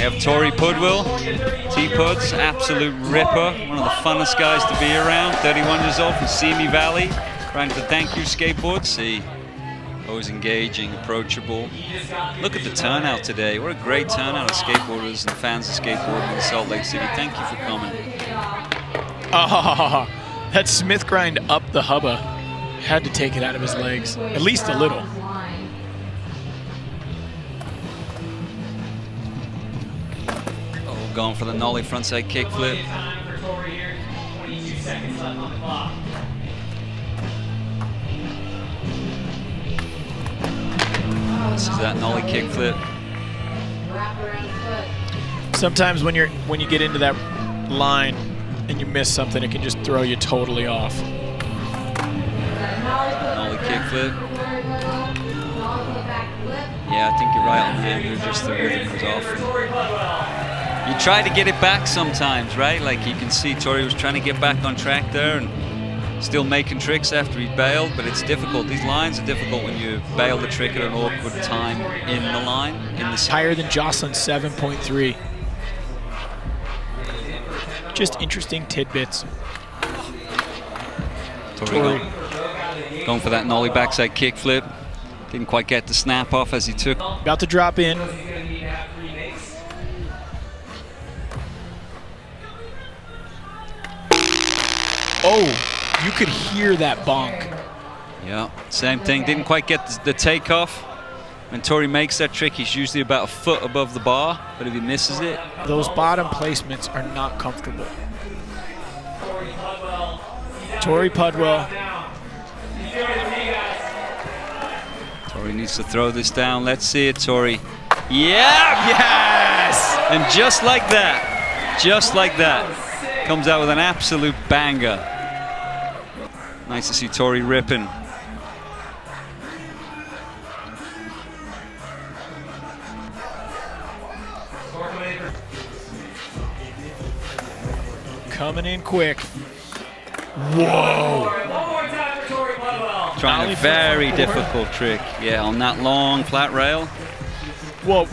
have Tori Pudwill, T-Puds, absolute ripper, one of the funnest guys to be around, 31 years old from Simi Valley, riding the Thank You skateboard. See, always engaging, approachable. Look at the turnout today. What a great turnout of skateboarders and fans of skateboarding in Salt Lake City. Thank you for coming. Oh, that Smith grind up the hubba. Had to take it out of his legs, at least a little. Oh, going for the nollie frontside kickflip. This is that nollie kickflip. Sometimes when you get into that line and you miss something, it can just throw you totally off. Nollie kickflip. Yeah, I think you're right on there. Just the rhythm was off. You try to get it back sometimes, right? Like you can see Tori was trying to get back on track there and still making tricks after he bailed, but it's difficult. These lines are difficult when you bail the trick at an awkward time in the line. Higher than Jocelyn, 7.3. Just interesting tidbits. Tori going for that nollie backside kickflip. Didn't quite get the snap off as he took. About to drop in. Oh, you could hear that bonk. Yeah, same thing. Didn't quite get the takeoff. When Tori makes that trick, he's usually about a foot above the bar, but if he misses it. Those bottom placements are not comfortable. Tori Pudwill. Tori needs to throw this down. Let's see it, Tori. Yeah! Yes! And just like that, comes out with an absolute banger. Nice to see Tori ripping. Coming in quick. Whoa! Trying a very difficult trick. Yeah, on that long flat rail. Whoa.